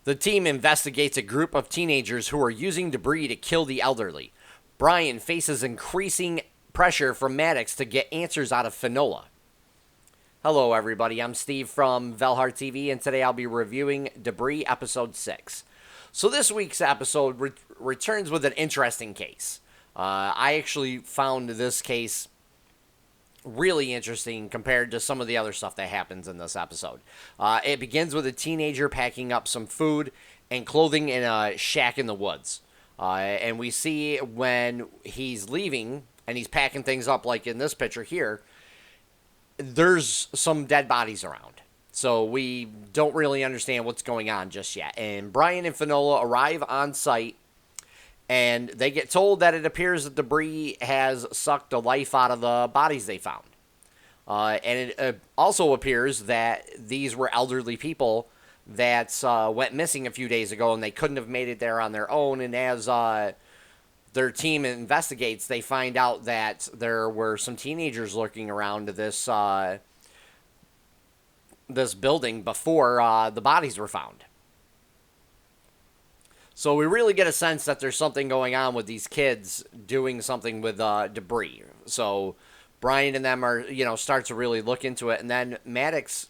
The team investigates a group of teenagers who are using debris to kill the elderly. Brian faces increasing pressure from Maddox to get answers out of Finola. Hello, everybody. I'm Steve from Velhart TV, and today I'll be reviewing Debris Episode 6. So, this week's episode returns with an interesting case. I actually found this case really interesting compared to some of the other stuff that happens in this episode. It begins with a teenager packing up some food and clothing in a shack in the woods. And we see when he's leaving and he's packing things up, like in this picture here, there's some dead bodies around. So we don't really understand what's going on just yet. And Brian and Finola arrive on site, and they get told that it appears that debris has sucked the life out of the bodies they found. And it also appears that these were elderly people that went missing a few days ago, and they couldn't have made it there on their own. And as their team investigates, they find out that there were some teenagers lurking around this this building before the bodies were found. So we really get a sense that there's something going on with these kids doing something with debris. So Brian and them start to really look into it, and then Maddox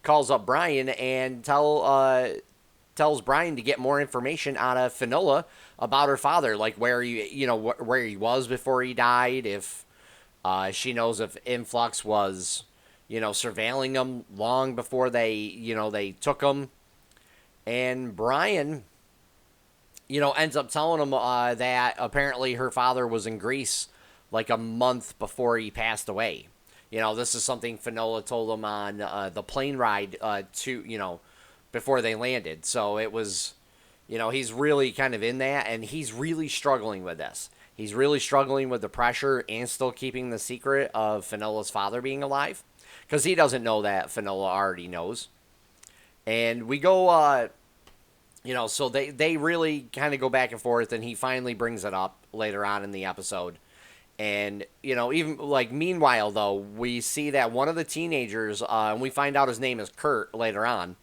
calls up Brian and tells Brian to get more information out of Finola about her father, like where where he was before he died, if she knows if Influx was surveilling him long before they took him. And Brian ends up telling him that apparently her father was in Greece like a month before he passed away. This is something Finola told him on the plane ride before they landed. So it was, he's really kind of in that, and he's really struggling with this. He's really struggling with the pressure and still keeping the secret of Finola's father being alive, because he doesn't know that Finola already knows. And we go, so they really kind of go back and forth, and he finally brings it up later on in the episode. And, even like meanwhile, though, we see that one of the teenagers, and we find out his name is Kurt later on,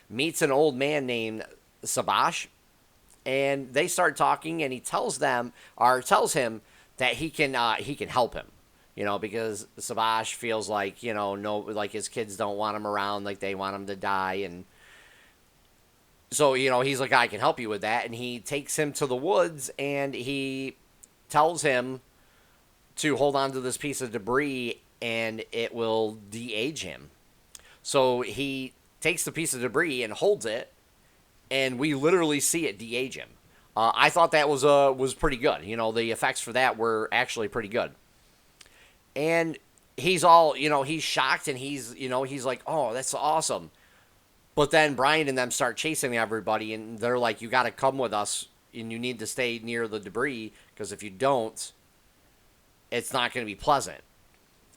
meets an old man named Sabash, and they start talking, and he tells him that he can help him, because Sabash feels like, no, like his kids don't want him around, like they want him to die. And so, he's like, I can help you with that. And he takes him to the woods, and he tells him to hold on to this piece of debris, and it will de-age him. So he takes the piece of debris and holds it, and we literally see it de-age him. I thought that was pretty good. The effects for that were actually pretty good. And he's all, he's shocked, and he's like, oh, that's awesome. But then Brian and them start chasing everybody, and they're like, you got to come with us, and you need to stay near the debris, because if you don't, it's not going to be pleasant.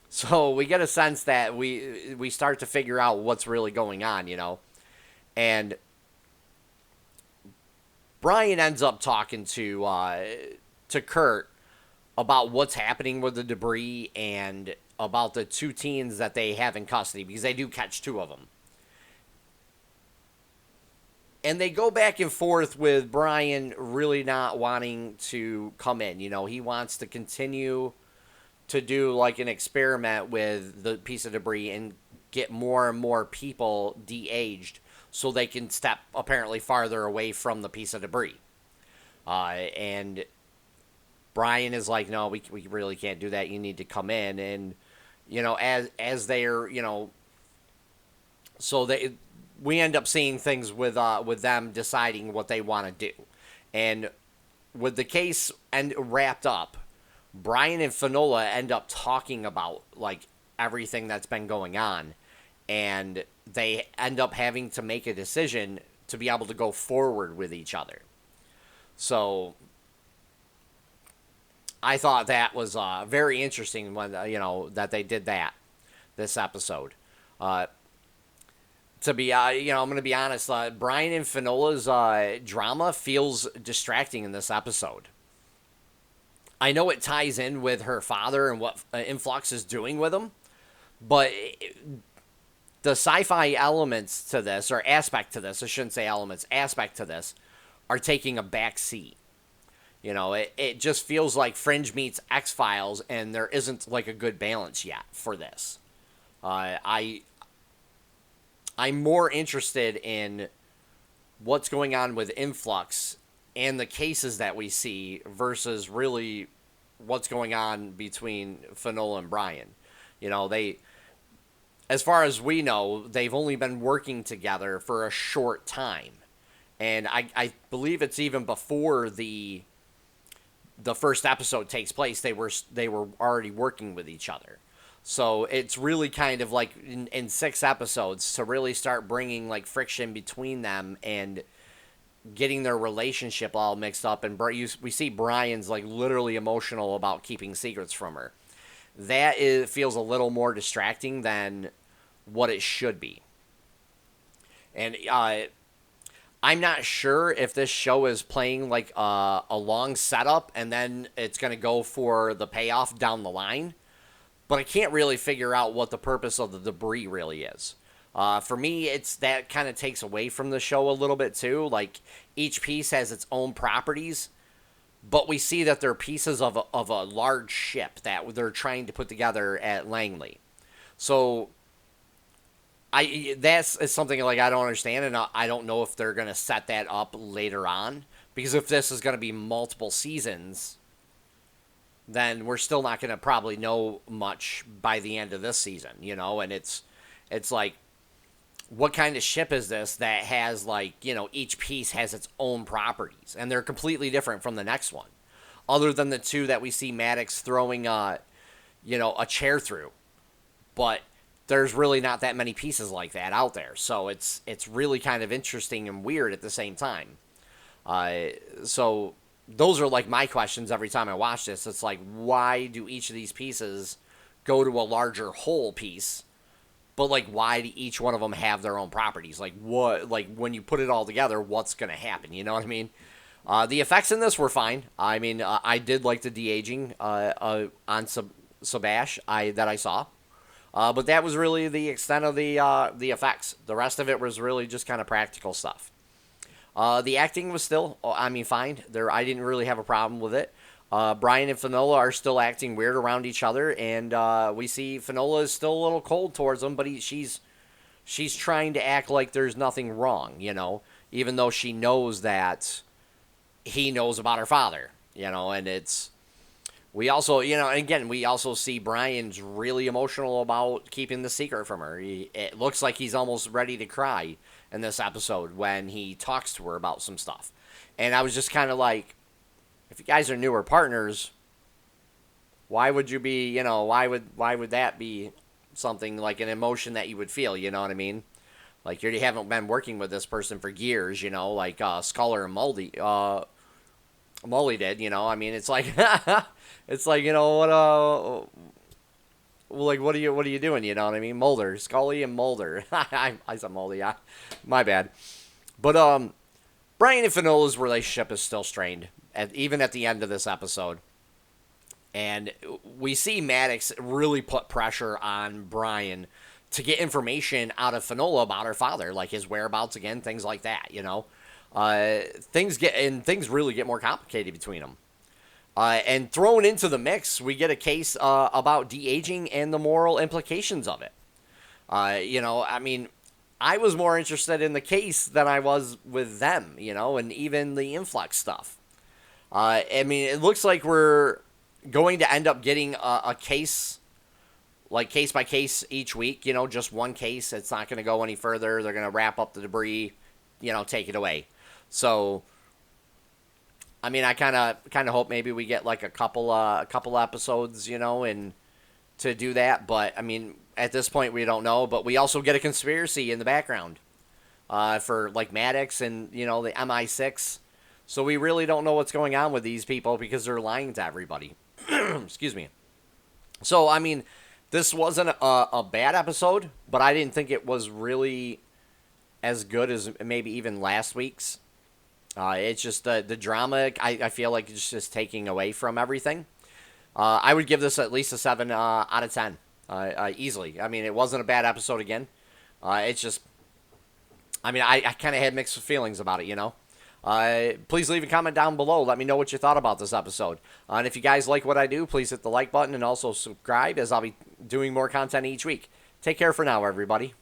So we get a sense that we start to figure out what's really going on, And Brian ends up talking to Kurt about what's happening with the debris and about the two teens that they have in custody, because they do catch two of them. And they go back and forth with Brian really not wanting to come in. He wants to continue to do like an experiment with the piece of debris and get more and more people de-aged so they can step apparently farther away from the piece of debris. And Brian is like, no, we really can't do that. You need to come in. And, as they're, so we end up seeing things with them deciding what they want to do. And with the case wrapped up, Brian and Finola end up talking about like everything that's been going on, and they end up having to make a decision to be able to go forward with each other. So I thought that was very interesting when that they did that this episode. To be I'm going to be honest, Brian and Finola's drama feels distracting in this episode. I know it ties in with her father and what Influx is doing with him, but the sci-fi elements to this, or aspect to this, I shouldn't say elements, aspect to this, are taking a back seat. It just feels like Fringe meets X-Files, and there isn't like a good balance yet for this. I'm more interested in what's going on with Influx and the cases that we see versus really what's going on between Finola and Brian. They, as far as we know, they've only been working together for a short time. And I believe it's even before the first episode takes place, they were already working with each other. So it's really kind of like in 6 episodes to really start bringing like friction between them and getting their relationship all mixed up. And we see Brian's like literally emotional about keeping secrets from her. That feels a little more distracting than what it should be. And I'm not sure if this show is playing like a long setup and then it's going to go for the payoff down the line. But I can't really figure out what the purpose of the debris really is. For me, it's that kind of takes away from the show a little bit too. Like each piece has its own properties, but we see that they're pieces of a large ship that they're trying to put together at Langley. So that's something like I don't understand, and I don't know if they're going to set that up later on, because if this is going to be multiple seasons, then we're still not going to probably know much by the end of this season, and it's like, what kind of ship is this that has like, each piece has its own properties and they're completely different from the next one, other than the 2 that we see Maddox throwing a chair through. But there's really not that many pieces like that out there. So it's really kind of interesting and weird at the same time. So those are like my questions every time I watch this. It's like, why do each of these pieces go to a larger whole piece? But like, why do each one of them have their own properties? Like what? Like when you put it all together, what's gonna happen? You know what I mean? The effects in this were fine. I mean, I did like the de-aging on Sabash that I saw, but that was really the extent of the effects. The rest of it was really just kind of practical stuff. The acting was still, fine. I didn't really have a problem with it. Brian and Finola are still acting weird around each other, and we see Finola is still a little cold towards him, but she's trying to act like there's nothing wrong, even though she knows that he knows about her father, and we also, again, we also see Brian's really emotional about keeping the secret from her. It looks like he's almost ready to cry in this episode when he talks to her about some stuff. And I was just kind of like, if you guys are newer partners, why would you be, why would that be something like an emotion that you would feel, you know what I mean? Like, you haven't been working with this person for years, like Sculler and Mully did, it's like, it's like, what are you doing, you know what I mean? Mulder, Scully and Mulder. I said Mulder, yeah, my bad. But, Brian and Finola's relationship is still strained, even at the end of this episode. And we see Maddox really put pressure on Brian to get information out of Finola about her father, like his whereabouts again, things like that, things really get more complicated between them. And thrown into the mix, we get a case about de-aging and the moral implications of it. I was more interested in the case than I was with them, and even the influx stuff. It looks like we're going to end up getting a case, like case by case each week, just one case. It's not going to go any further. They're going to wrap up the debris, take it away. So, I kind of hope maybe we get like a couple episodes, and to do that. But at this point we don't know. But we also get a conspiracy in the background, for like Maddox and the MI6. So we really don't know what's going on with these people because they're lying to everybody. Excuse me. So this wasn't a bad episode, but I didn't think it was really as good as maybe even last week's. It's just the drama, I feel like it's just taking away from everything. I would give this at least a 7 out of 10, easily. It wasn't a bad episode again. It's just, I mean, I kind of had mixed feelings about it, you know. Please leave a comment down below. Let me know what you thought about this episode. And if you guys like what I do, please hit the like button and also subscribe, as I'll be doing more content each week. Take care for now, everybody.